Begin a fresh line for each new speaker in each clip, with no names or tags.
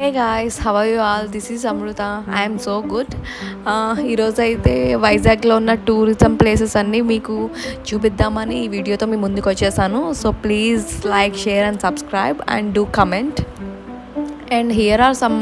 Hey guys, how are you all? This is Amrita. I'm so good. ఈరోజు అయితే వైజాగ్లో ఉన్న టూరిజం ప్లేసెస్ అన్నీ మీకు చూపిద్దామని ఈ వీడియోతో మీ ముందుకు వచ్చేసాను. So please like, share and subscribe and do comment. And here are some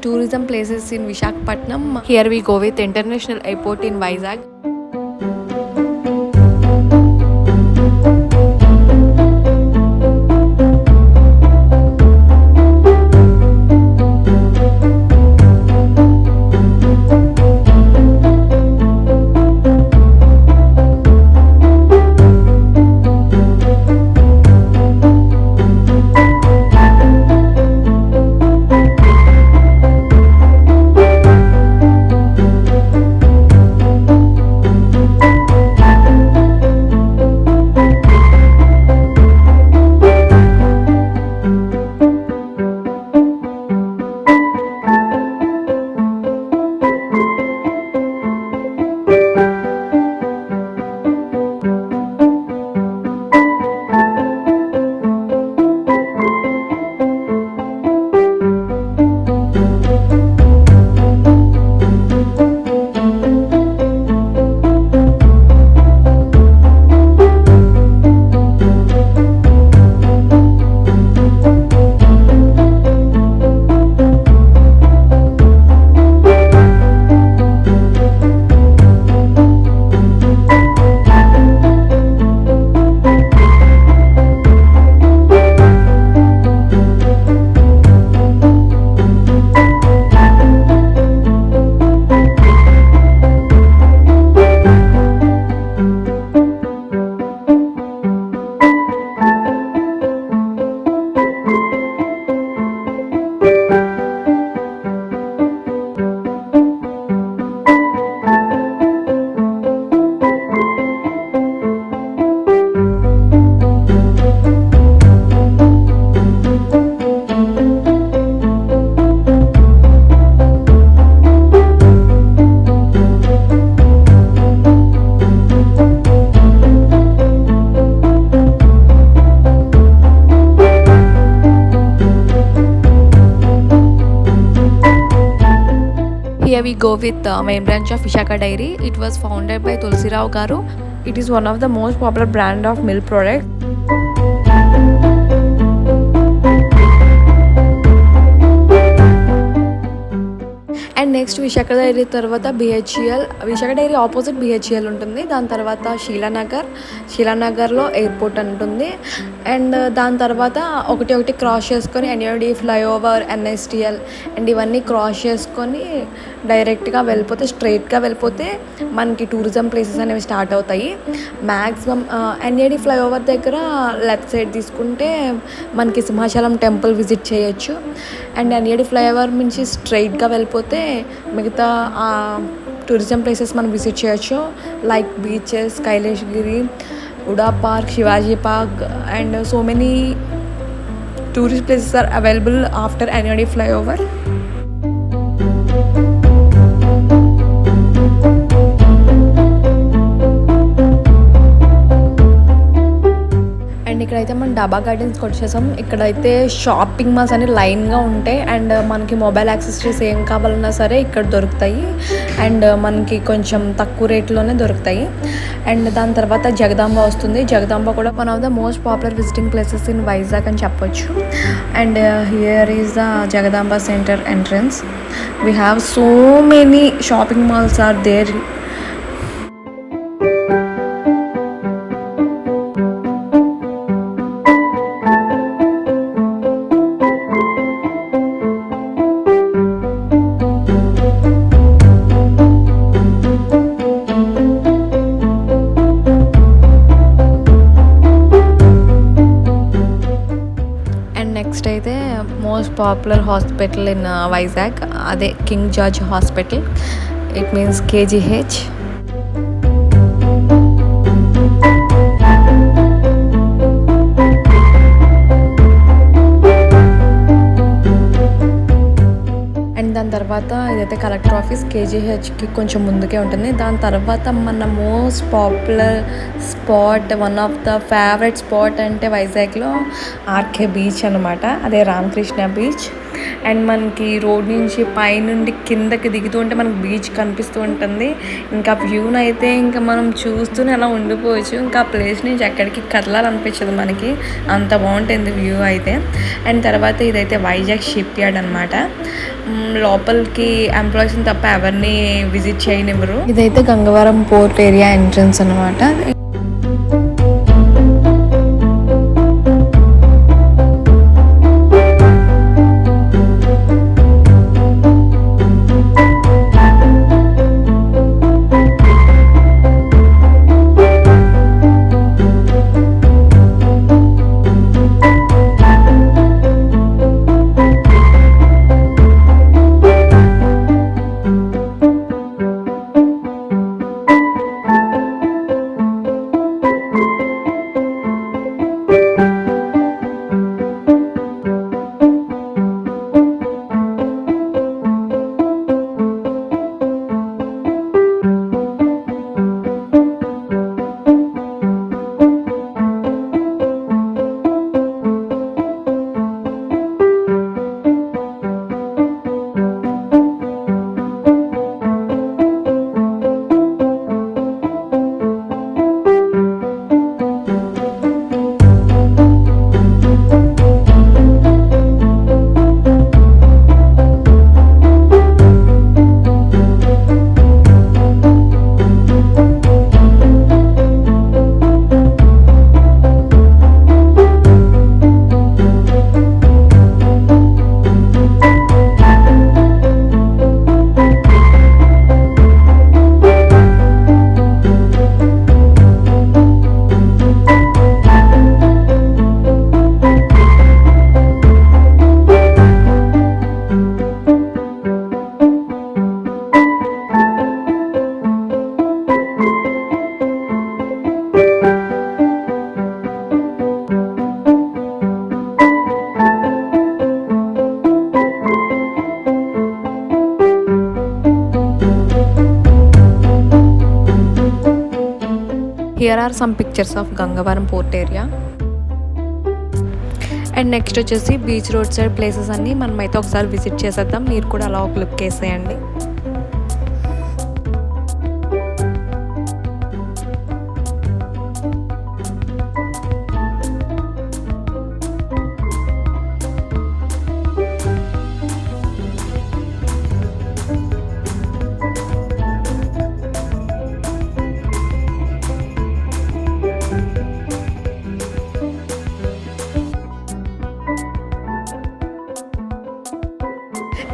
tourism places in Visakhapatnam. Here we go with International Airport in Vizag. Here we go with main branch of Vishaka Dairy. It was founded by Tulsi Rao Garu. It is one of the most popular brand of milk product. And next Visakha Dairy తర్వాత BHEL. Visakha Dairy opposite BHEL ఉంటుంది. దాని తర్వాత శీలానగర్లో airport ఉంటుంది. And దాని తర్వాత ఒకటి cross చేసుకొని NAD flyover, NSTL and ఇవన్నీ క్రాస్ చేసుకొని డైరెక్ట్గా స్ట్రైట్గా వెళ్ళిపోతే మనకి టూరిజం ప్లేసెస్ అనేవి స్టార్ట్ అవుతాయి. మ్యాక్సిమం ఎన్ఏడి ఫ్లైఓవర్ దగ్గర లెఫ్ట్ సైడ్ తీసుకుంటే మనకి సింహాచలం టెంపుల్ విజిట్ చేయొచ్చు. అండ్ ఎన్ఏడి ఫ్లైఓవర్ నుంచి స్ట్రైట్గా వెళ్ళిపోతే మిగతా టూరిజం ప్లేసెస్ మనం విజిట్ చేయొచ్చు. Like beaches, Kailasagiri, Uda park, Shivaji park and so many tourist places are available after NAD flyover. And ఇక్కడైతే మనం డాబా గార్డెన్స్కి వచ్చేసాం. ఇక్కడైతే షాపింగ్ మాల్స్ అన్ని లైన్గా ఉంటాయి. అండ్ మనకి మొబైల్ యాక్సెసరీస్ ఏం కావాలన్నా సరే ఇక్కడ దొరుకుతాయి. అండ్ మనకి కొంచెం తక్కువ రేట్లోనే దొరుకుతాయి. అండ్ దాని తర్వాత జగదాంబ వస్తుంది. జగదాంబ కూడా one of the most popular visiting places in Vizag అని చెప్పొచ్చు. And here is the Jagadamba centre entrance. We have so many shopping malls are there. Next అయితే most popular hospital in Vizag, అదే King George hospital. It means KGH. And దాని తర్వాత ఇదైతే collector office. కేజీహెచ్కి కొంచెం ముందుకే ఉంటుంది. దాని తర్వాత మన most popular spot, one of the favourite spot అంటే వైజాగ్లో ఆర్కే బీచ్ అనమాట. అదే రామకృష్ణ బీచ్. అండ్ మనకి రోడ్ నుంచి పైనుండి కిందకి దిగుతూ ఉంటే మనకి బీచ్ కనిపిస్తూ ఉంటుంది. ఇంకా వ్యూని అయితే ఇంకా మనం చూస్తూనే అలా ఉండిపోవచ్చు. ఇంకా ఆ ప్లేస్ నుంచి ఎక్కడికి కదలాలనిపించదు మనకి, అంత బాగుంటుంది వ్యూ అయితే. అండ్ తర్వాత ఇదైతే వైజాగ్ షిప్ యార్డ్ అనమాట. లోపలికి ఎంప్లాయీస్ని తప్ప ఎవరిని విజిట్ చేయనివ్వరు. ఇదైతే గంగవరం పోర్ట్ ఏరియా ఎంట్రన్స్ అనమాట. Here are some pictures of Gangavaram port area. And next వచ్చేసి బీచ్ రోడ్ సైడ్ ప్లేసెస్ అన్నీ మనమైతే ఒకసారి విజిట్ చేసేద్దాం. మీరు కూడా అలా ఒక లుక్ వేసేయండి.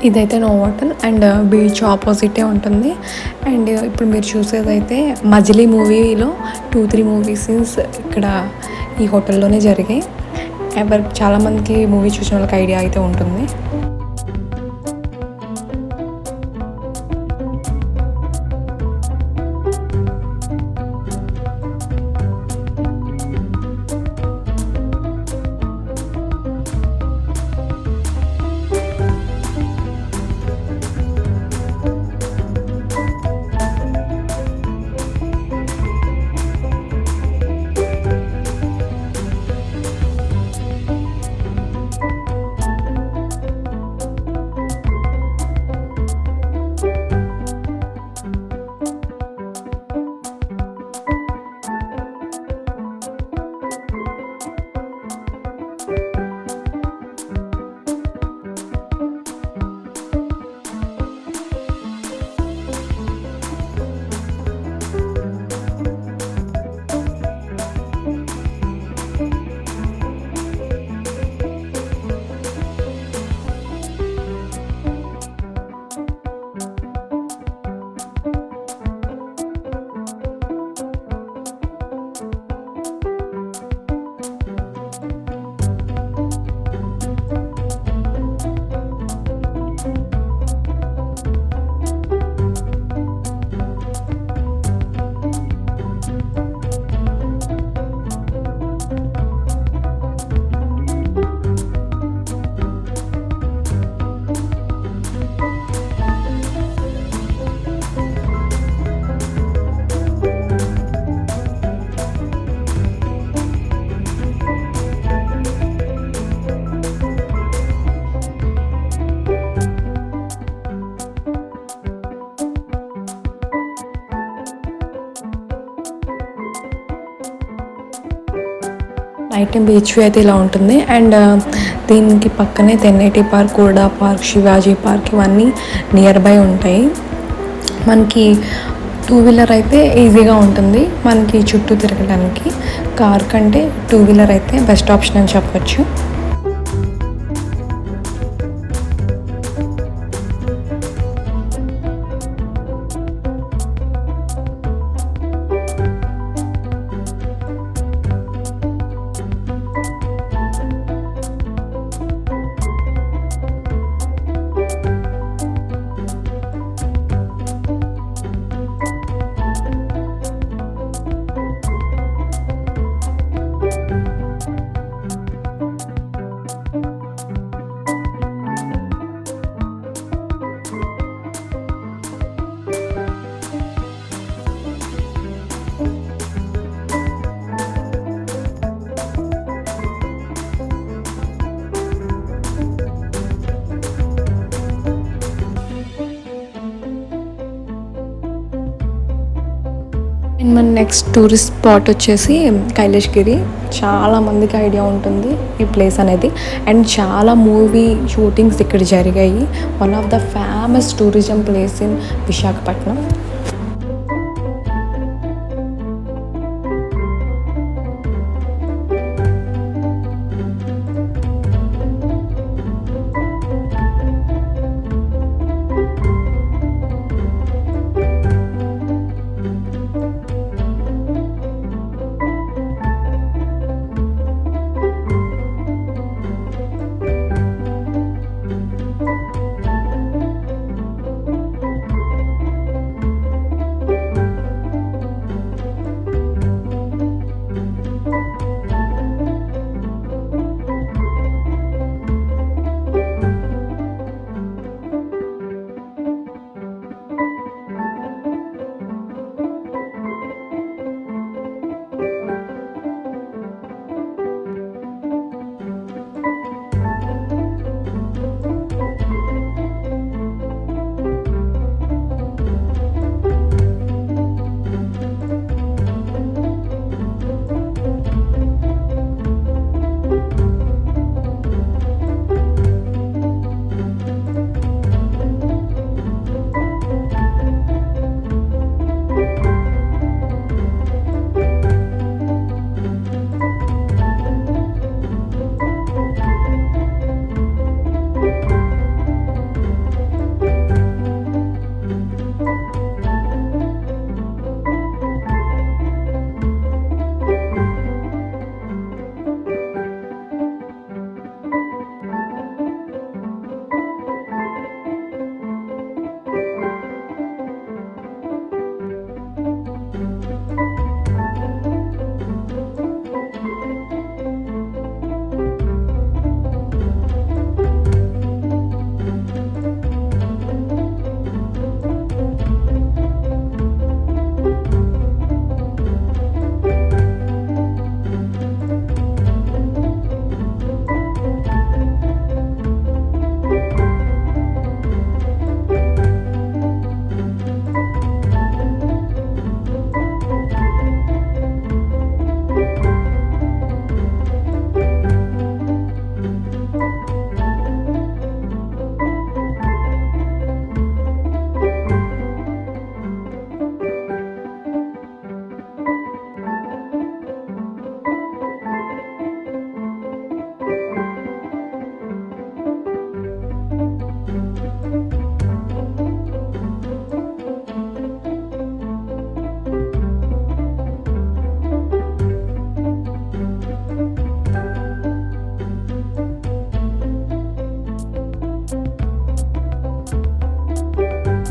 ఇదైతే నోవాటల్ అండ్ బీచ్ ఆపోజిటే ఉంటుంది. అండ్ ఇప్పుడు మీరు చూసేదైతే మజిలీ మూవీలో 2-3 మూవీ సీన్స్ ఇక్కడ ఈ హోటల్లోనే జరిగాయి. చాలామందికి మూవీ చూసిన వాళ్ళకి ఐడియా అయితే ఉంటుంది. స్టార్టింగ్ బీచ్ వ్యూ అయితే ఇలా ఉంటుంది. అండ్ దీనికి పక్కనే తెన్నేటి పార్క్, కోడా పార్క్, శివాజీ పార్క్ ఇవన్నీ నియర్ బై ఉంటాయి. మనకి 2 వీలర్ అయితే ఈజీగా ఉంటుంది మనకి చుట్టూ తిరగడానికి. కార్ కంటే 2 వీలర్ అయితే బెస్ట్ ఆప్షన్ అని చెప్పొచ్చు. అండ్ మన నెక్స్ట్ టూరిస్ట్ స్పాట్ వచ్చేసి కైలాసగిరి. చాలా మందికి ఐడియా ఉంటుంది ఈ ప్లేస్ అనేది. అండ్ చాలా మూవీ షూటింగ్స్ ఇక్కడ జరిగాయి. One of the famous tourism place in Visakhapatnam.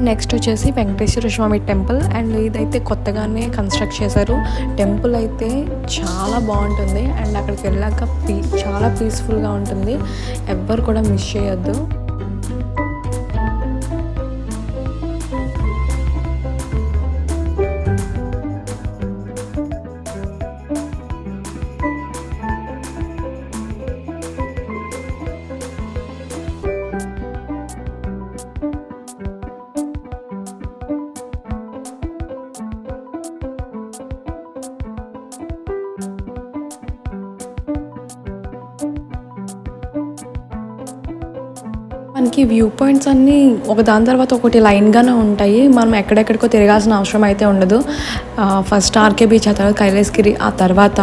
Next వచ్చేసి వెంకటేశ్వర స్వామి టెంపుల్. అండ్ ఇదైతే కొత్తగానే కన్స్ట్రక్ట్ చేశారు. టెంపుల్ అయితే చాలా బాగుంటుంది. అండ్ అక్కడికి వెళ్ళాక చాలా పీస్ఫుల్గా ఉంటుంది. ఎవ్వరు కూడా మిస్ చేయొద్దు. మనకి వ్యూ పాయింట్స్ అన్నీ ఒక దాని తర్వాత ఒకటి లైన్గానే ఉంటాయి. మనం ఎక్కడెక్కడికో తిరగాల్సిన అవసరం అయితే ఉండదు. ఫస్ట్ ఆర్కే బీచ్, ఆ తర్వాత కైలాసగిరి, ఆ తర్వాత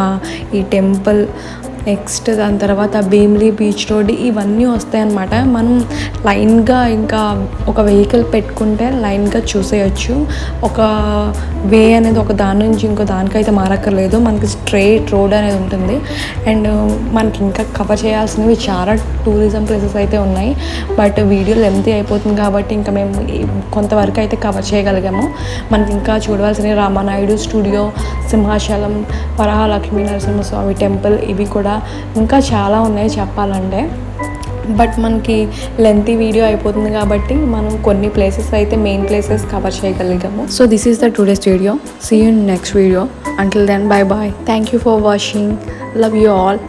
ఈ టెంపుల్, నెక్స్ట్ దాని తర్వాత భీమిలీ బీచ్ రోడ్, ఇవన్నీ వస్తాయి అన్నమాట. మనం లైన్గా ఇంకా ఒక వెహికల్ పెట్టుకుంటే లైన్గా చూసేయచ్చు. ఒక వే అనేది ఒక దాని నుంచి ఇంకో దానికైతే మారక్కర్లేదు. మనకి స్ట్రైట్ రోడ్ అనేది ఉంటుంది. అండ్ మనకి ఇంకా కవర్ చేయాల్సినవి చాలా టూరిజం ప్లేసెస్ అయితే ఉన్నాయి. బట్ వీడియో లెంతీ అయిపోతుంది కాబట్టి ఇంకా మేము కొంతవరకు అయితే కవర్ చేయగలిగాము. మనకి ఇంకా చూడవలసినవి రామానాయుడు స్టూడియో, సింహాచలం, వరాహలక్ష్మీ నరసింహస్వామి టెంపుల్, ఇవి కూడా ఇంకా చాలా ఉన్నాయి చెప్పాలంటే. బట్ మనకి లెంతీ వీడియో అయిపోతుంది కాబట్టి మనం కొన్ని ప్లేసెస్ అయితే మెయిన్ ప్లేసెస్ కవర్ చేయగలిగాము. So this is the today's video. See you in next video. Until then, bye bye. Thank you for watching. Love you all.